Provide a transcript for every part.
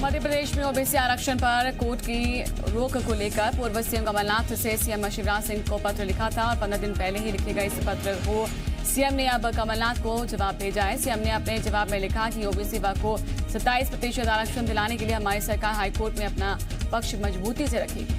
मध्य प्रदेश में ओबीसी आरक्षण पर कोर्ट की रोक को लेकर पूर्व सीएम कमलनाथ से सीएम शिवराज सिंह को पत्र लिखा था और 15 दिन पहले ही लिखे गए इस पत्र को सीएम ने अब कमलनाथ को जवाब भेजा है। सीएम ने अपने जवाब में लिखा कि ओबीसी वर्ग को 27% आरक्षण दिलाने के लिए हमारी सरकार हाईकोर्ट में अपना पक्ष मजबूती से रखेगी।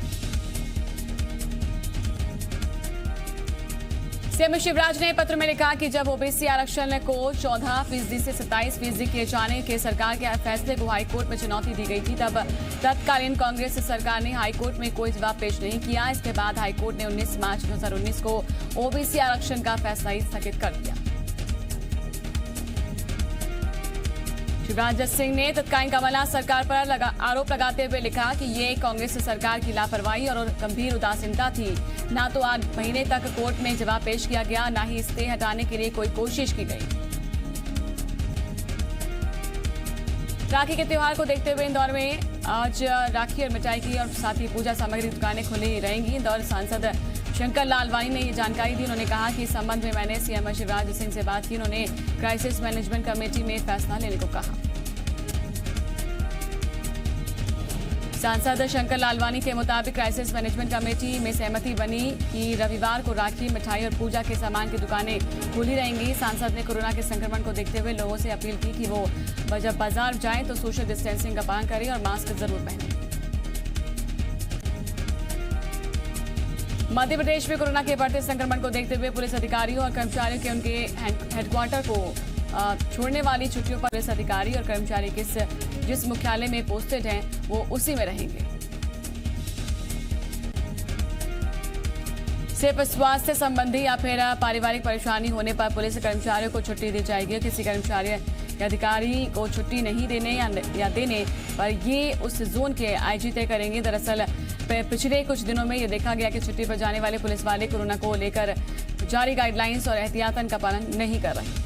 सीएम शिवराज ने पत्र में लिखा कि जब ओबीसी आरक्षण को 14% से 27% किए जाने के सरकार के फैसले को हाईकोर्ट में चुनौती दी गई थी, तब तत्कालीन कांग्रेस सरकार ने हाईकोर्ट में कोई जवाब पेश नहीं किया। इसके बाद हाईकोर्ट ने 19 मार्च 2019 को ओबीसी आरक्षण का फैसला ही स्थगित कर दिया। शिवराज सिंह ने तत्कालीन कमलनाथ सरकार पर आरोप लगाते हुए लिखा कि ये कांग्रेस सरकार की लापरवाही और गंभीर उदासीनता थी। ना तो 8 महीने तक कोर्ट में जवाब पेश किया गया, ना ही स्टे हटाने के लिए कोई कोशिश की गई। राखी के त्योहार को देखते हुए इंदौर में आज राखी और मिठाई की और साथ ही पूजा सामग्री दुकानें खुली रहेंगी। इंदौर सांसद शंकर लालवानी ने ये जानकारी दी। उन्होंने कहा कि इस संबंध में मैंने सीएम शिवराज सिंह से बात की। उन्होंने क्राइसिस मैनेजमेंट कमेटी में फैसला लेने को कहा। सांसद शंकर लालवानी के मुताबिक क्राइसिस मैनेजमेंट कमेटी में सहमति बनी कि रविवार को राखी, मिठाई और पूजा के सामान की दुकानें खुली रहेंगी। सांसद ने कोरोना के संक्रमण को देखते हुए लोगों से अपील की कि वो जब बाजार जाएं तो सोशल डिस्टेंसिंग का पालन करें और मास्क जरूर पहनें। मध्य प्रदेश में कोरोना के बढ़ते संक्रमण को देखते हुए पुलिस अधिकारियों और कर्मचारियों के उनके हेडक्वार्टर को छोड़ने वाली छुट्टियों पर पुलिस अधिकारी और कर्मचारी जिस मुख्यालय में पोस्टेड हैं वो उसी में रहेंगे। सिर्फ स्वास्थ्य संबंधी या फिर पारिवारिक परेशानी होने पर पुलिस कर्मचारियों को छुट्टी दी जाएगी। किसी कर्मचारी या अधिकारी को छुट्टी नहीं देने या देने पर ये उस जोन के आईजी तय करेंगे। दरअसल पिछले कुछ दिनों में ये देखा गया कि छुट्टी पर जाने वाले पुलिस वाले कोरोना को लेकर जारी गाइडलाइंस और एहतियातन का पालन नहीं कर रहे।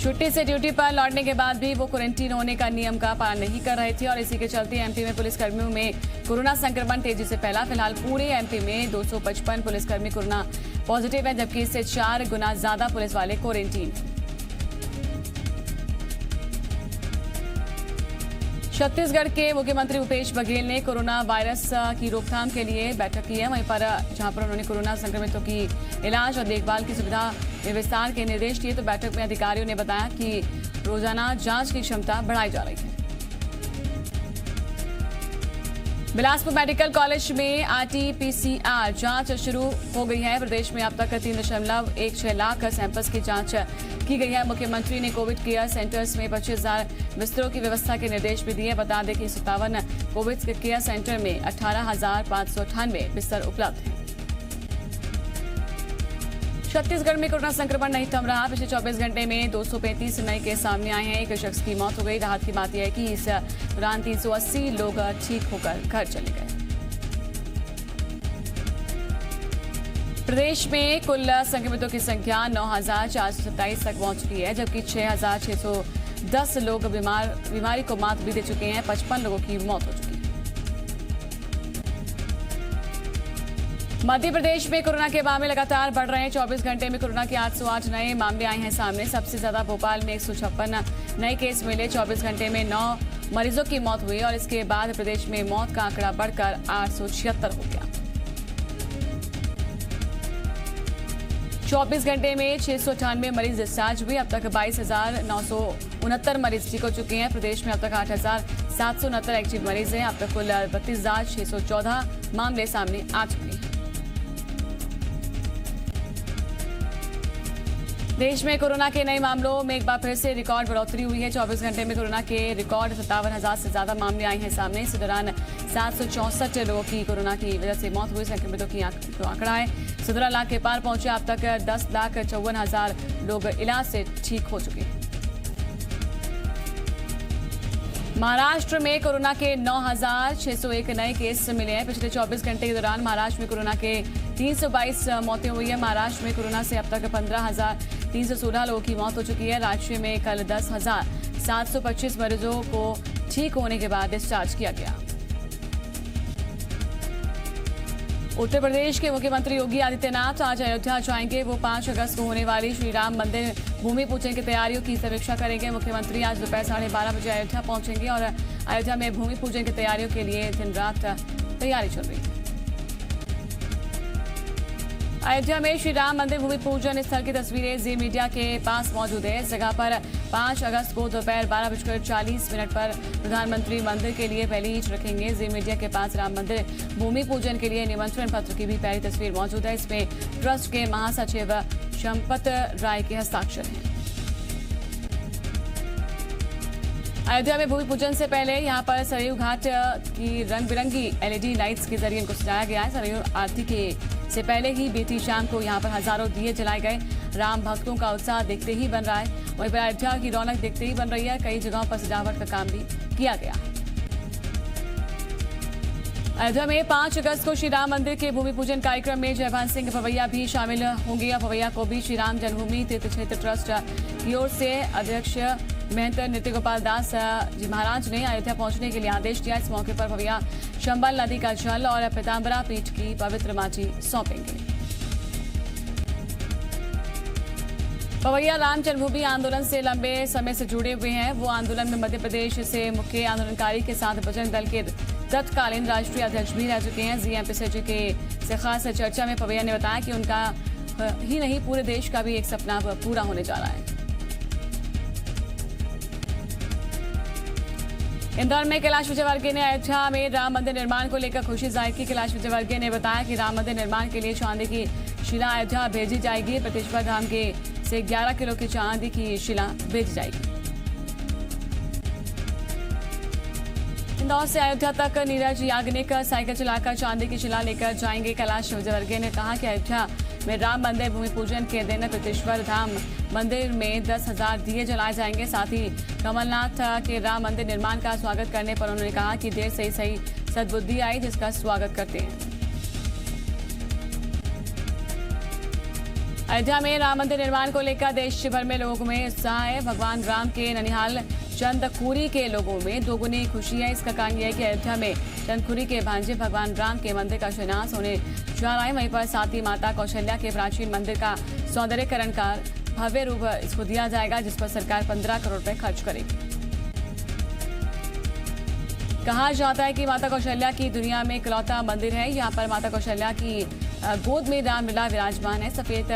छुट्टी से ड्यूटी पर लौटने के बाद भी वो क्वारंटीन होने का नियम का पालन नहीं कर रहे थे और इसी के चलते एमपी में पुलिसकर्मियों में कोरोना संक्रमण तेजी से फैला। फिलहाल पूरे एमपी में 255 पुलिसकर्मी कोरोना पॉजिटिव है, जबकि इससे 4 गुना ज्यादा पुलिस वाले क्वारंटीन। छत्तीसगढ़ के मुख्यमंत्री भूपेश बघेल ने कोरोना वायरस की रोकथाम के लिए बैठक की है। वहीं पर जहां पर उन्होंने कोरोना संक्रमितों की इलाज और देखभाल की सुविधा में विस्तार के निर्देश दिए, तो बैठक में अधिकारियों ने बताया कि रोजाना जांच की क्षमता बढ़ाई जा रही है। बिलासपुर मेडिकल कॉलेज में आरटी-पीसीआर जांच शुरू हो गई है। प्रदेश में अब तक 3.16 लाख सैंपल्स की जांच की गई है। मुख्यमंत्री ने कोविड केयर सेंटर्स में 25,000 बिस्तरों की व्यवस्था के निर्देश भी दिए। बता दें कि 57 कोविड केयर सेंटर में 18,598 बिस्तर उपलब्ध हैं। छत्तीसगढ़ में कोरोना संक्रमण नहीं थम रहा। पिछले 24 घंटे में 235 नए केस सामने आए हैं। एक शख्स की मौत हो गई। राहत की बात यह है कि इस दौरान 380 लोग ठीक होकर घर चले गए। प्रदेश में कुल संक्रमितों की संख्या 9,427 तक पहुंच चुकी है, जबकि 6,610 लोग बीमारी को मात भी दे चुके हैं। 55 लोगों की मौत हो चुकी है। मध्य प्रदेश में कोरोना के मामले लगातार बढ़ रहे हैं। 24 घंटे में कोरोना के 808 नए मामले आए हैं सामने। सबसे ज्यादा भोपाल में 156 नए केस मिले। 24 घंटे में 9 मरीजों की मौत हुई और इसके बाद प्रदेश में मौत का आंकड़ा बढ़कर 876 हो गया। 24 घंटे में 698 मरीज डिस्चार्ज हुए। अब तक 22,969 मरीज ठीक हो चुके हैं। प्रदेश में अब तक 8,769 एक्टिव मरीज हैं। अब तक कुल 32,614 मामले सामने आ चुके हैं। देश में कोरोना के नए मामलों में एक बार फिर से रिकॉर्ड बढ़ोतरी हुई है। 24 घंटे में कोरोना के रिकॉर्ड 57,000 से ज्यादा मामले आए हैं सामने। इस दौरान 764 लोगों की कोरोना की वजह से मौत हुई। संक्रमितों की आंकड़ा है 17 लाख के पार पहुंचे। अब तक 10,54,000 लोग इलाज से ठीक हो चुके हैं। महाराष्ट्र में कोरोना के 9,601 नए केस मिले हैं। पिछले 24 घंटे के दौरान महाराष्ट्र में कोरोना के 322 मौतें हुई है। महाराष्ट्र में कोरोना से अब तक 15,316 लोगों की मौत हो चुकी है। राज्य में कल 10,725 मरीजों को ठीक होने के बाद डिस्चार्ज किया गया। उत्तर प्रदेश के मुख्यमंत्री योगी आदित्यनाथ आज अयोध्या जाएंगे। वो 5 अगस्त को होने वाली श्री राम मंदिर भूमि पूजन की तैयारियों की समीक्षा करेंगे। मुख्यमंत्री आज दोपहर 12:30 बजे अयोध्या पहुंचेंगे और अयोध्या में भूमि पूजन की तैयारियों के लिए दिन रात तैयारी चल रही है। अयोध्या में श्री राम मंदिर भूमि पूजन स्थल की तस्वीरें जी मीडिया के पास मौजूद है। इस जगह पर 5 अगस्त को दोपहर 12:40 पर प्रधानमंत्री मंदिर के लिए पहली ईंट रखेंगे। जी मीडिया के पास राम मंदिर भूमि पूजन के लिए निमंत्रण पत्र की भी पहली तस्वीर मौजूद है। इसमें ट्रस्ट के महासचिव संपत राय के हस्ताक्षर हैं। अयोध्या में भूमि पूजन से पहले यहां पर सरयू घाट की रंग बिरंगी LED लाइट्स के जरिए इनको सजाया गया है। सरयू आरती के से पहले ही बीती शाम को यहां पर हजारों दिए जलाए गए। राम भक्तों का उत्साह देखते ही बन रहा है। वहीं पर अयोध्या की रौनक देखते ही बन रही है। कई जगहों पर सजावट का काम भी किया गया है। अयोध्या में 5 अगस्त को श्री राम मंदिर के भूमि पूजन कार्यक्रम में जयभान सिंह पवैया भी शामिल होंगे। पवैया को भी श्री राम जन्मभूमि तीर्थ क्षेत्र ट्रस्ट की ओर से अध्यक्ष महंत नृत्य गोपाल दास जी महाराज ने अयोध्या पहुंचने के लिए आदेश दिया। इस मौके पर पवैया चंबल नदी का जल और पीताम्बरा पीठ की पवित्र माची सौंपेंगे। पवैया राम जन्मभूमि आंदोलन से लंबे समय से जुड़े हुए हैं। वो आंदोलन में मध्य प्रदेश से मुख्य आंदोलनकारी के साथ बजरंग दल के तत्कालीन राष्ट्रीय अध्यक्ष भी रह चुके हैं। GMPCG के से खास चर्चा में पवैया ने बताया कि उनका ही नहीं पूरे देश का भी एक सपना पूरा होने जा रहा है। इंदौर में कैलाश विजयवर्गीय ने अयोध्या में राम मंदिर निर्माण को लेकर खुशी जाहिर की। कैलाश विजयवर्गीय ने बताया कि राम मंदिर निर्माण के लिए चांदी की शिला अयोध्या भेजी जाएगी। प्रतेश्वर धाम के से 11 किलो की चांदी की शिला भेजी जाएगी। इंदौर से अयोध्या तक नीरज याग्निक साइकिल चलाकर चांदी की शिला लेकर जाएंगे। कैलाश विजयवर्गीय ने कहा कि अयोध्या में राम मंदिर भूमि पूजन के दिन प्रतेश्वर धाम मंदिर में 10,000 दिए जलाए जाएंगे। साथ ही कमलनाथ के राम मंदिर निर्माण का स्वागत करने पर उन्होंने कहा कि देर से ही सही सद्बुद्धि आई, जिसका स्वागत करते हैं। अयोध्या में राम मंदिर निर्माण को लेकर देश भर में लोगों में उत्साह है। भगवान राम के ननिहाल चंदखुरी के लोगों में दोगुनी खुशी है। इसका कारण यह है कि अयोध्या में चंदखुरी के भांजे भगवान राम के मंदिर का शिलान्यास होने जा रहा है। वहीं पर साथ ही माता कौशल्या के प्राचीन मंदिर का सौंदर्यीकरण का भव्य रूप इसको दिया जाएगा, जिस पर सरकार 15 करोड़ रुपए खर्च करेगी। कहा जाता है कि माता कौशल्या की दुनिया में इकलौता मंदिर है। यहाँ पर माता कौशल्या की गोद में रामलीला विराजमान है। सफेद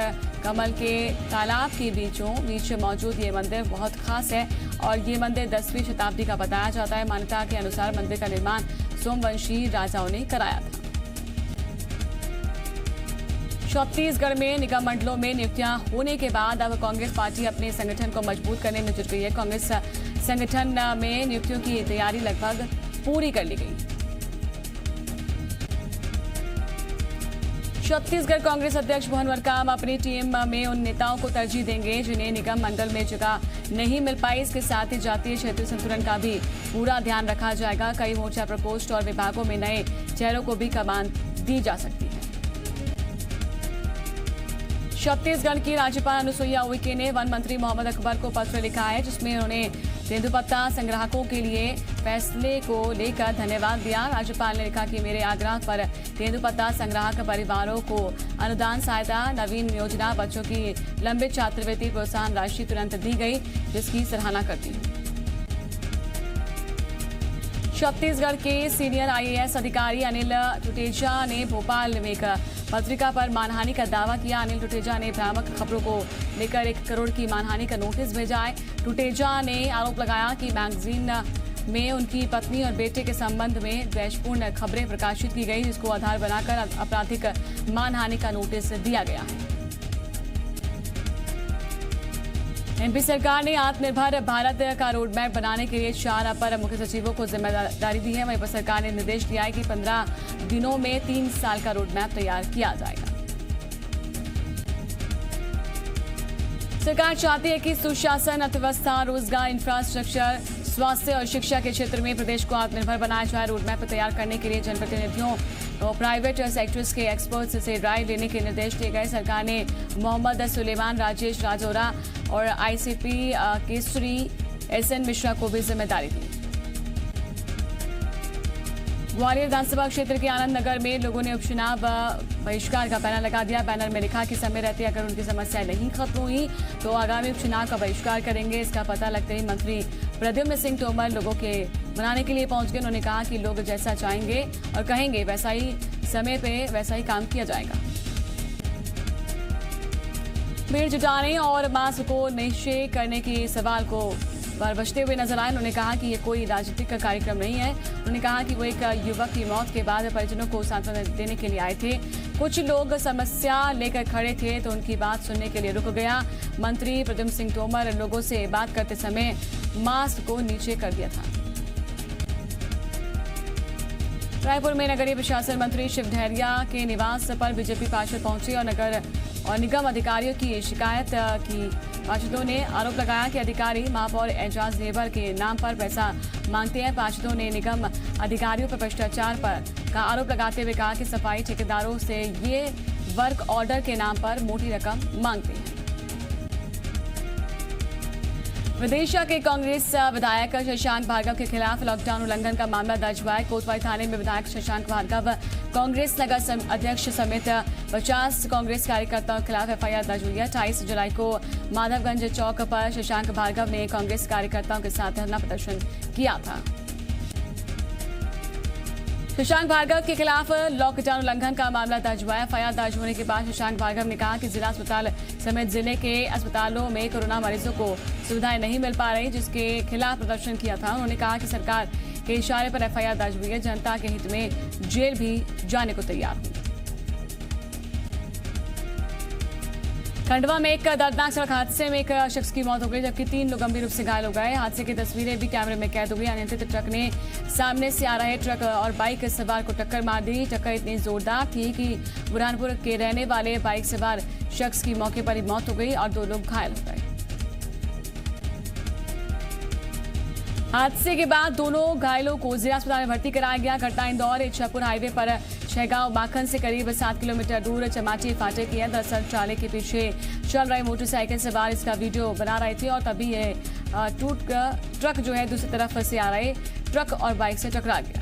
कमल के तालाब के बीचों बीच मौजूद ये मंदिर बहुत खास है और ये मंदिर 10वीं शताब्दी का बताया जाता है। मान्यता के अनुसार मंदिर का निर्माण सोमवंशी राजाओं ने कराया था। छत्तीसगढ़ में निगम मंडलों में नियुक्तियां होने के बाद अब कांग्रेस पार्टी अपने संगठन को मजबूत करने में जुट गई है। कांग्रेस संगठन में नियुक्तियों की तैयारी लगभग पूरी कर ली गई। छत्तीसगढ़ कांग्रेस अध्यक्ष मोहन मरकाम अपनी टीम में उन नेताओं को तरजीह देंगे जिन्हें निगम मंडल में जगह नहीं मिल पाई। इसके साथ ही जातीय क्षेत्रीय संतुलन का भी पूरा ध्यान रखा जाएगा। कई मोर्चा प्रकोष्ठ और विभागों में नए चेहरों को भी कमान दी जा सकती है। छत्तीसगढ़ की राज्यपाल अनुसुईया उइके ने वन मंत्री मोहम्मद अकबर को पत्र लिखा है, जिसमें उन्होंने तेंदुपत्ता संग्राहकों के लिए फैसले को लेकर धन्यवाद दिया। राज्यपाल ने लिखा कि मेरे आग्रह पर तेंदुपत्ता संग्राहक परिवारों को अनुदान सहायता, नवीन योजना, बच्चों की लंबित छात्रवृत्ति प्रोत्साहन राशि तुरंत दी गई, जिसकी सराहना करती हूँ। छत्तीसगढ़ के सीनियर IAS अधिकारी अनिल टुटेजा ने भोपाल में एक पत्रिका पर मानहानि का दावा किया। अनिल टुटेजा ने भ्रामक खबरों को लेकर 1 करोड़ की मानहानि का नोटिस भेजा है। टुटेजा ने आरोप लगाया कि मैगजीन में उनकी पत्नी और बेटे के संबंध में द्वेषपूर्ण खबरें प्रकाशित की गई, जिसको आधार बनाकर आपराधिक मानहानि का नोटिस दिया गया है। MP सरकार ने आत्मनिर्भर भारत का रोडमैप बनाने के लिए 4 अपर मुख्य सचिवों को जिम्मेदारी दी है। वहीं पर सरकार ने निर्देश दिया है कि 15 दिनों में 3 साल का रोडमैप तैयार किया जाएगा। सरकार चाहती है कि सुशासन, अर्थव्यवस्था, रोजगार, इंफ्रास्ट्रक्चर, स्वास्थ्य और शिक्षा के क्षेत्र में प्रदेश को आत्मनिर्भर बनाया जाए। रोडमैप तैयार करने के लिए जनप्रतिनिधियों और प्राइवेट सेक्टर्स के एक्सपर्ट्स से राय लेने के निर्देश दिए गए। सरकार ने मोहम्मद सुलेमान, राजेश राजौरा और ICP केसरी SN मिश्रा को भी जिम्मेदारी दी। ग्वालियर विधानसभा क्षेत्र के आनंद नगर में लोगों ने उपचुनाव बहिष्कार का बैनर लगा दिया। बैनर में लिखा कि समय रहते अगर उनकी समस्याएं नहीं खत्म हुई तो आगामी उपचुनाव का बहिष्कार करेंगे। इसका पता लगते ही मंत्री प्रद्युम्न सिंह तोमर लोगों के मनाने के लिए पहुंच गए। उन्होंने कहा कि लोग जैसा चाहेंगे और कहेंगे वैसा ही समय पे वैसा ही काम किया जाएगा। भीड़ जुटाने और मास्क को निश्चय करने के सवाल को पर बचते हुए नजर आए। उन्होंने कहा कि ये कोई राजनीतिक कार्यक्रम नहीं है। उन्होंने कहा कि वो एक युवक की मौत के बाद परिजनों को सांत्वना देने के लिए आए थे। कुछ लोग समस्या लेकर खड़े थे तो उनकी बात सुनने के लिए रुक गया। मंत्री प्रद्युम्न सिंह तोमर लोगों से बात करते समय मास्क को नीचे कर दिया था। रायपुर में नगरीय प्रशासन मंत्री शिव डहरिया के निवास पर बीजेपी पार्षद पहुंचे और नगर और निगम अधिकारियों की शिकायत की। पार्षदों ने आरोप लगाया कि अधिकारी महापौर एजाज नेबर के नाम पर पैसा मांगते हैं। पार्षदों ने निगम अधिकारियों पर भ्रष्टाचार का आरोप लगाते हुए कहा कि सफाई ठेकेदारों से ये वर्क ऑर्डर के नाम पर मोटी रकम मांगते हैं। विदिशा के कांग्रेस विधायक शशांक भार्गव के खिलाफ लॉकडाउन उल्लंघन का मामला दर्ज हुआ है। कोतवाली थाने में विधायक शशांक भार्गव कांग्रेस नगर अध्यक्ष समेत 50 कांग्रेस कार्यकर्ताओं के खिलाफ एफआईआर दर्ज हुई है। 28 जुलाई को माधवगंज चौक पर शशांक भार्गव ने कांग्रेस कार्यकर्ताओं के साथ धरना प्रदर्शन किया था। शशांक भार्गव के खिलाफ लॉकडाउन उल्लंघन का मामला दर्ज हुआ है। एफआईआर दर्ज होने के बाद शशांक भार्गव ने कहा कि जिला अस्पताल समेत जिले के अस्पतालों में कोरोना मरीजों को सुविधाएं नहीं मिल पा रही, जिसके खिलाफ प्रदर्शन किया था। उन्होंने कहा कि सरकार के इशारे पर एफआईआर दर्ज हुई है। जनता के हित में जेल भी जाने को तैयार हूं। खंडवा में एक दर्दनाक सड़क हादसे में एक शख्स की मौत हो गई जबकि 3 लोग गंभीर रूप से घायल हो गए। हादसे की तस्वीरें भी कैमरे में कैद हो गई। अनियंत्रित ट्रक ने सामने से आ रहे ट्रक और बाइक सवार को टक्कर मार दी। टक्कर इतनी जोरदार थी कि बुरहानपुर के रहने वाले बाइक सवार शख्स की मौके पर ही मौत हो गई और 2 लोग घायल हो गए। हादसे के बाद दोनों घायलों को जिला अस्पताल में भर्ती कराया गया। घटना इंदौर इच्छापुर हाईवे पर छहगांव माखन से करीब 7 किलोमीटर दूर चमाटी फाटे की है। दरअसल ट्राले के पीछे चल रही मोटरसाइकिल सवार इसका वीडियो बना रहे थे और तभी ये ट्रक जो है दूसरी तरफ से आ रहे ट्रक और बाइक से टकरा गया।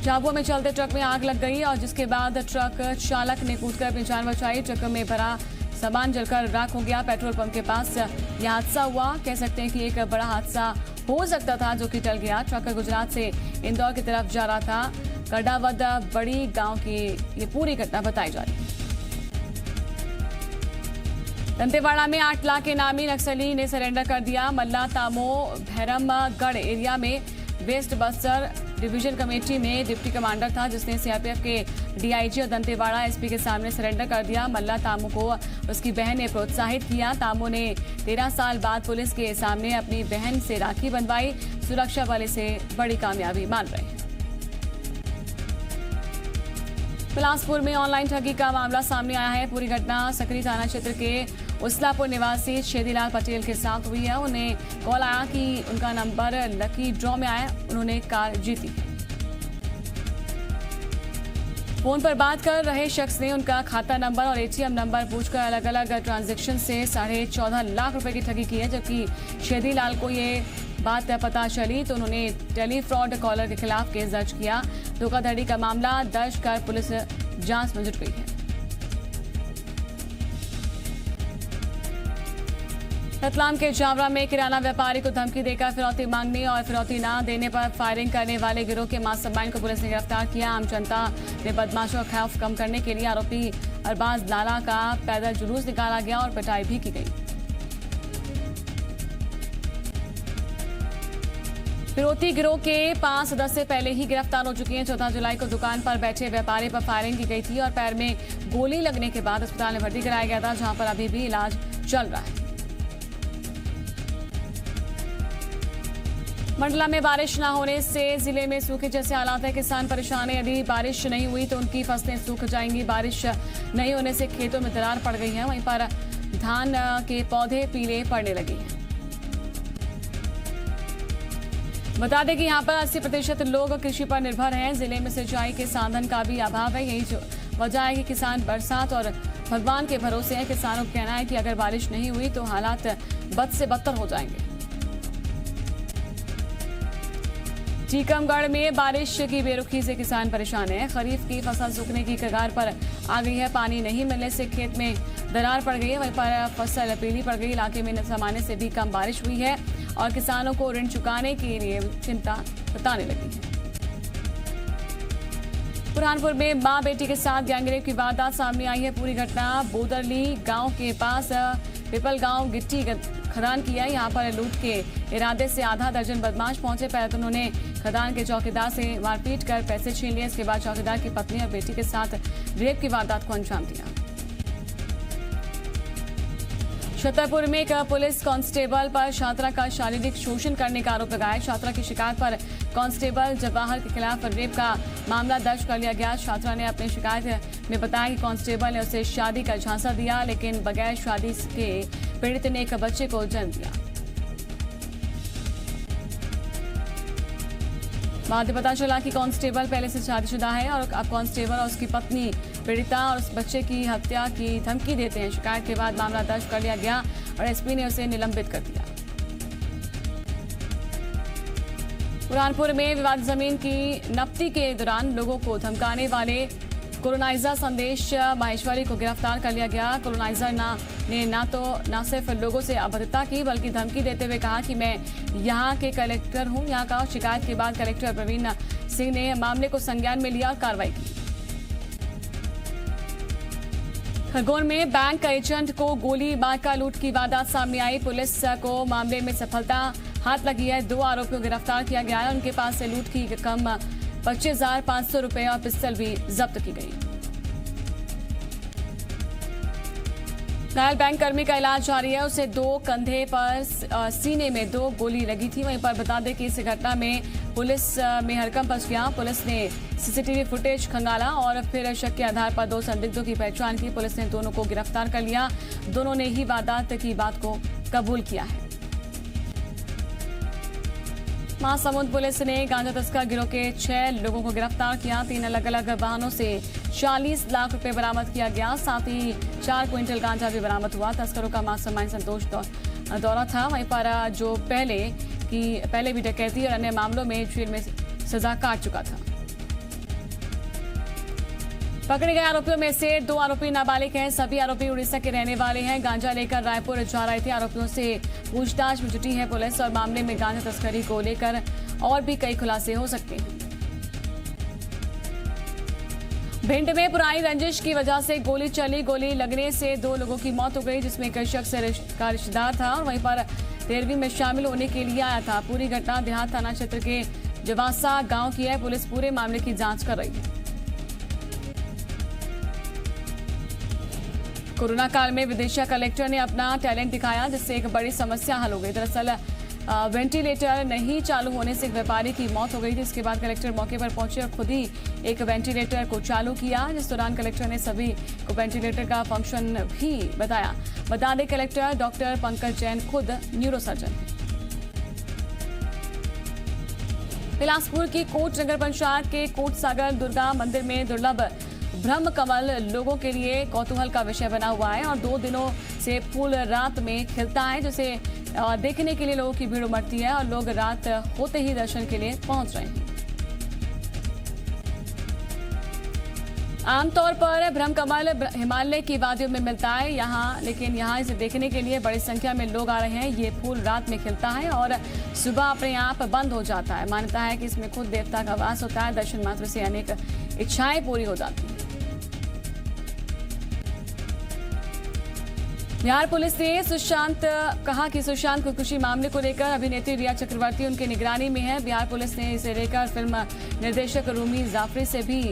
झाबुआ में चलते ट्रक में आग लग गई और जिसके बाद ट्रक चालक ने कूदकर अपनी जान बचाई। ट्रक में भरा सामान जलकर राख हो गया। पेट्रोल पंप के पास यह हादसा हुआ। कह सकते हैं कि एक बड़ा हादसा हो सकता था जो कि टल गया। ट्रक गुजरात से इंदौर की तरफ जा रहा था। कडावद बड़ी गांव की ये पूरी घटना बताई जा रही है। दंतेवाड़ा में 8 लाख के नामी नक्सली ने सरेंडर कर दिया। मल्ला तामो भैरमगढ़ एरिया में वेस्ट बस्तर डिवीजन कमेटी में डिप्टी कमांडर था जिसने सीआरपीएफ के डीआईजी और दंतेवाड़ा एसपी के सामने सरेंडर कर दिया। मल्ला तामू को उसकी बहन ने प्रोत्साहित किया। तामू ने 13 साल बाद पुलिस के सामने अपनी बहन से राखी बंधवाई। सुरक्षा बल इसे बड़ी कामयाबी मान रहे हैं। बिलासपुर में ऑनलाइन ठगी का मामला सामने आया है। पूरी घटना सकरी थाना क्षेत्र के उसलापुर निवासी शेदीलाल पटेल के साथ हुई है। उन्हें कॉल आया कि उनका नंबर लकी ड्रॉ में आया, उन्होंने कार जीती। फोन पर बात कर रहे शख्स ने उनका खाता नंबर और एटीएम नंबर पूछकर अलग अलग ट्रांजैक्शन से 14.5 लाख रुपए की ठगी की है। जबकि शेदीलाल को ये बात पता चली तो उन्होंने टेली फ्रॉड कॉलर के खिलाफ केस दर्ज किया। धोखाधड़ी का मामला दर्ज कर पुलिस जांच में जुट गई है। रतलाम के जावरा में किराना व्यापारी को धमकी देकर फिरौती मांगने और फिरौती न देने पर फायरिंग करने वाले गिरोह के मास्टरमाइंड को पुलिस ने गिरफ्तार किया। आम जनता ने बदमाशों का खौफ कम करने के लिए आरोपी अरबाज लाला का पैदल जुलूस निकाला गया और पिटाई भी की गई। फिरौती गिरोह के 5 सदस्य पहले ही गिरफ्तार हो चुके हैं। 14 जुलाई को दुकान पर बैठे व्यापारी पर फायरिंग की गई थी और पैर में गोली लगने के बाद अस्पताल में भर्ती कराया गया था, जहां पर अभी भी इलाज चल रहा है। मंडला में बारिश न होने से जिले में सूखे जैसे हालात है। किसान परेशान है। यदि बारिश नहीं हुई तो उनकी फसलें सूख जाएंगी। बारिश नहीं होने से खेतों में दरार पड़ गई है। वहीं पर धान के पौधे पीले पड़ने लगे हैं। बता दें कि यहाँ पर 80% लोग कृषि पर निर्भर हैं। जिले में सिंचाई के साधन का भी अभाव है। यही वजह है कि किसान बरसात और भगवान के भरोसे हैं। किसानों का कहना है कि अगर बारिश नहीं हुई तो हालात बद से बदतर हो जाएंगे। टीकमगढ़ में बारिश की बेरुखी से किसान परेशान है। खरीफ की फसल सूखने की कगार पर आ गई है। पानी नहीं मिलने से खेत में दरार पड़ गई है, वहीं पर फसल पीली पड़ गई। इलाके में सामान्य से भी कम बारिश हुई है और किसानों को ऋण चुकाने के लिए चिंता बताने लगी है। बुरहानपुर में मां बेटी के साथ गैंगरेप की वारदात सामने आई है। पूरी घटना बोदरली गांव के पास पिपल गांव गिट्टी खदान किया। यहां पर लूट के इरादे से आधा दर्जन बदमाश पहुंचे। पहले तो उन्होंने खदान के चौकीदार से मारपीट कर पैसे छीन लिए। इसके बाद चौकीदार की पत्नी और बेटी के साथ रेप की वारदात को अंजाम दिया। छतरपुर में एक पुलिस कांस्टेबल पर छात्रा का शारीरिक शोषण करने का आरोप लगाया। छात्रा की शिकायत पर कांस्टेबल जवाहर के खिलाफ रेप का मामला दर्ज कर लिया गया। छात्रा ने अपनी शिकायत में बताया कि कांस्टेबल ने उसे शादी का झांसा दिया, लेकिन बगैर शादी के पीड़ित ने एक बच्चे को जन्म दिया। बाद में पता चला कि कांस्टेबल पहले से शादीशुदा है और अब कांस्टेबल और उसकी पत्नी पीड़िता और उस बच्चे की हत्या की धमकी देते हैं। शिकायत के बाद मामला दर्ज कर लिया गया और एसपी ने उसे निलंबित कर दिया। बुरहानपुर में विवादित जमीन की नफ्ती के दौरान लोगों को धमकाने वाले कोलोनाइजर संदेश माहेश्वरी को गिरफ्तार कर लिया गया। कोलोनाइजर ने न सिर्फ लोगों से अभद्रता की बल्कि धमकी देते हुए कहा कि मैं यहाँ के कलेक्टर हूँ। यहाँ का शिकायत के बाद कलेक्टर प्रवीण सिंह ने मामले को संज्ञान में लिया और कार्रवाई की। खरगोन में बैंक एजेंट को गोली मारकर लूट की वारदात सामने आई। पुलिस को मामले में सफलता हाथ लगी है। 2 आरोपियों को गिरफ्तार किया गया है। उनके पास से लूट की रकम 25,500 रुपए और पिस्टल भी जब्त की गई। घायल बैंक कर्मी का इलाज जारी है। उसे 2 कंधे पर सीने में 2 गोली लगी थी। वहीं पर बता दें कि इस घटना में पुलिस में हड़कंप मच गया। पुलिस ने सीसीटीवी फुटेज खंगाला और फिर शक के आधार पर 2 संदिग्धों की पहचान की। पुलिस ने दोनों को गिरफ्तार कर लिया। दोनों ने ही वारदात की बात को कबूल किया है। महासमुंद पुलिस ने गांजा तस्कर गिरोह के 6 लोगों को गिरफ्तार किया। 3 अलग अलग वाहनों से 40 लाख रुपए बरामद किया गया। साथ ही 4 क्विंटल गांजा भी बरामद हुआ। तस्करों का मास्टरमाइंड संतोष दौरा था। वहीं पर जो पहले भी डकैती और अन्य मामलों में जेल में सजा काट चुका था। पकड़े गए आरोपियों में से 2 आरोपी नाबालिग हैं। सभी आरोपी उड़ीसा के रहने वाले हैं। गांजा लेकर रायपुर जा रहे थे। आरोपियों से पूछताछ में जुटी है पुलिस और मामले में गांजा तस्करी को लेकर और भी कई खुलासे हो सकते हैं। भिंड में पुरानी रंजिश की वजह से गोली चली। गोली लगने से 2 लोगों की मौत हो गई, जिसमें एक शख्स का रिश्तेदार था और वहीं पर 13वीं में शामिल होने के लिए आया था। पूरी घटना देहात थाना क्षेत्र के जवासा गांव की है। पुलिस पूरे मामले की जांच कर रही है। कोरोना काल में विदिशा कलेक्टर ने अपना टैलेंट दिखाया, जिससे एक बड़ी समस्या हल हो गई। दरअसल वेंटिलेटर नहीं चालू होने से एक व्यापारी की मौत हो गई थी। इसके बाद कलेक्टर मौके पर पहुंचे और खुद ही एक वेंटिलेटर को चालू किया, जिस दौरान कलेक्टर ने सभी को वेंटिलेटर का फंक्शन भी बताया। बता दें कलेक्टर डॉक्टर पंकज जैन खुद न्यूरोसर्जन हैं। बिलासपुर की कोट नगर पंचायत के कोट सागर दुर्गा मंदिर में दुर्लभ ब्रह्म कमल लोगों के लिए कौतूहल का विषय बना हुआ है और 2 दिनों से फूल रात में खिलता है, जिसे देखने के लिए लोगों की भीड़ उमड़ती है और लोग रात होते ही दर्शन के लिए पहुंच रहे हैं। आमतौर पर ब्रह्म कमल हिमालय की वादियों में मिलता है लेकिन यहाँ इसे देखने के लिए बड़ी संख्या में लोग आ रहे हैं। ये फूल रात में खिलता है और सुबह अपने आप बंद हो जाता है। मान्यता है कि इसमें खुद देवता का वास होता है। दर्शन मात्र से अनेक इच्छाएं पूरी हो जाती हैं। बिहार पुलिस ने कहा कि सुशांत खुदकुशी मामले को लेकर अभिनेत्री रिया चक्रवर्ती उनकी निगरानी में है। बिहार पुलिस ने इसे लेकर फिल्म निर्देशक रूमी जाफरी से भी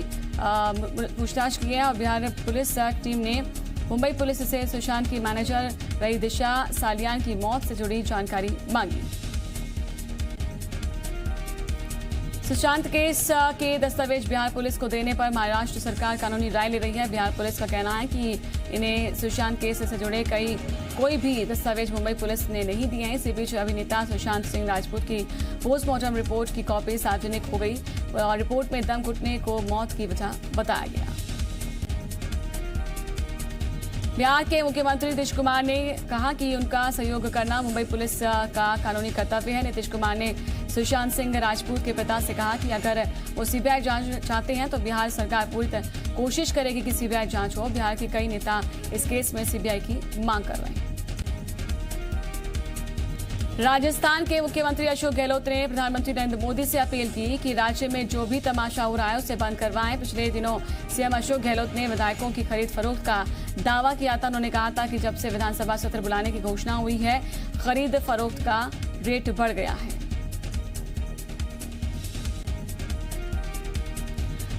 पूछताछ की है और बिहार पुलिस टीम ने मुंबई पुलिस से सुशांत की मैनेजर रही दिशा सालियान की मौत से जुड़ी जानकारी मांगी। सुशांत केस के दस्तावेज बिहार पुलिस को देने पर महाराष्ट्र सरकार कानूनी राय ले रही है। बिहार पुलिस का कहना है कि इन्हें सुशांत केस से जुड़े कोई भी दस्तावेज मुंबई पुलिस ने नहीं दिए हैं। इसी बीच अभिनेता सुशांत सिंह राजपूत की पोस्टमार्टम रिपोर्ट की कॉपी सार्वजनिक हो गई और रिपोर्ट में दम घुटने को मौत की वजह बताया गया। बिहार के मुख्यमंत्री नीतीश कुमार ने कहा कि उनका सहयोग करना मुंबई पुलिस का कानूनी कर्तव्य है। नीतीश कुमार ने सुशांत सिंह राजपूत के पिता से कहा कि अगर वो सीबीआई जांच चाहते हैं तो बिहार सरकार पूरी कोशिश करेगी कि सीबीआई जांच हो। बिहार के कई नेता इस केस में सीबीआई की मांग कर रहे हैं। राजस्थान के मुख्यमंत्री अशोक गहलोत ने प्रधानमंत्री नरेंद्र मोदी से अपील की कि राज्य में जो भी तमाशा हो रहा है उसे बंद करवाएं। पिछले दिनों सीएम अशोक गहलोत ने विधायकों की खरीद फरोख्त का दावा किया था। उन्होंने कहा था कि जब से विधानसभा सत्र बुलाने की घोषणा हुई है, खरीद फरोख्त का रेट बढ़ गया है।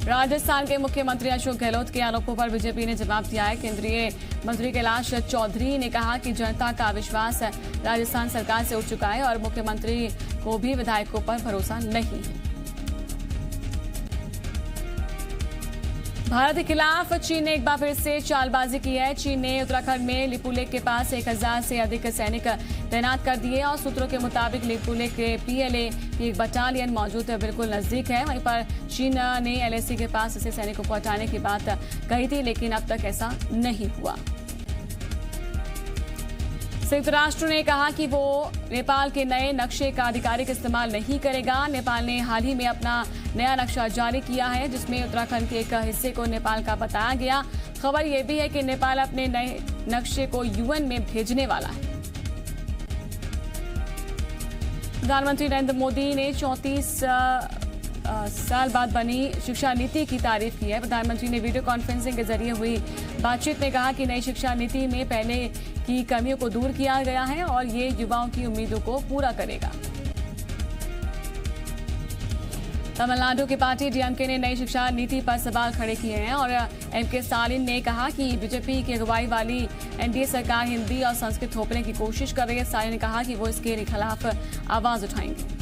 राजस्थान के मुख्यमंत्री अशोक गहलोत के आरोपों पर बीजेपी ने जवाब दिया है। केंद्रीय मंत्री कैलाश चौधरी ने कहा कि जनता का विश्वास राजस्थान सरकार से उठ चुका है और मुख्यमंत्री को भी विधायकों पर भरोसा नहीं है। भारत के खिलाफ चीन ने एक बार फिर से चालबाजी की है। चीन ने उत्तराखंड में लिपुलेख के पास 1000 से अधिक सैनिक तैनात कर दिए और सूत्रों के मुताबिक लिपुलेख के पीएलए की एक बटालियन मौजूद बिल्कुल नजदीक है। वहीं पर चीन ने एलएसी के पास ऐसे सैनिकों को हटाने की बात कही थी, लेकिन अब तक ऐसा नहीं हुआ। संयुक्त राष्ट्र ने कहा कि वो नेपाल के नए नक्शे का आधिकारिक इस्तेमाल नहीं करेगा। नेपाल ने हाल ही में अपना नया नक्शा जारी किया है, जिसमें उत्तराखंड के एक हिस्से को नेपाल का बताया गया। खबर यह भी है कि नेपाल अपने नए नक्शे को यूएन में भेजने वाला है। प्रधानमंत्री नरेंद्र मोदी ने 34 साल बाद बनी शिक्षा नीति की तारीफ की है। प्रधानमंत्री ने वीडियो कॉन्फ्रेंसिंग के जरिए हुई बातचीत में कहा कि नई शिक्षा नीति में पहले की कमियों को दूर किया गया है और ये युवाओं की उम्मीदों को पूरा करेगा। तमिलनाडु की पार्टी डीएमके ने नई शिक्षा नीति पर सवाल खड़े किए हैं और एमके स्टालिन ने कहा कि बीजेपी की अगुवाई वाली एनडीए सरकार हिंदी और संस्कृत थोपने की कोशिश कर रही है। स्टालिन ने कहा कि वो इसके खिलाफ आवाज उठाएंगे।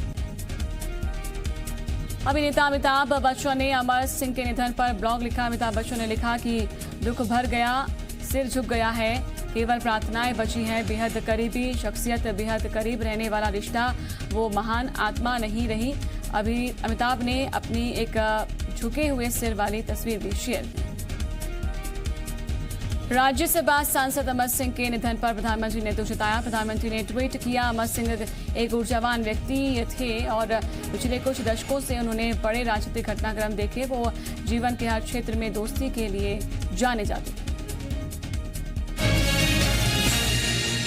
अभिनेता अमिताभ बच्चन ने अमर सिंह के निधन पर ब्लॉग लिखा। अमिताभ बच्चन ने लिखा कि दुख भर गया, सिर झुक गया है, केवल प्रार्थनाएं बची हैं। बेहद करीबी शख्सियत, बेहद करीब रहने वाला रिश्ता, वो महान आत्मा नहीं रही। अभी अमिताभ ने अपनी एक झुके हुए सिर वाली तस्वीर भी शेयर की। राज्यसभा सांसद अमर सिंह के निधन पर प्रधानमंत्री ने दुख जताया। प्रधानमंत्री ने ट्वीट किया, अमर सिंह एक ऊर्जावान व्यक्ति थे और पिछले कुछ दशकों से उन्होंने बड़े राजनीतिक घटनाक्रम देखे। वो जीवन के हर क्षेत्र में दोस्ती के लिए जाने जाते थे।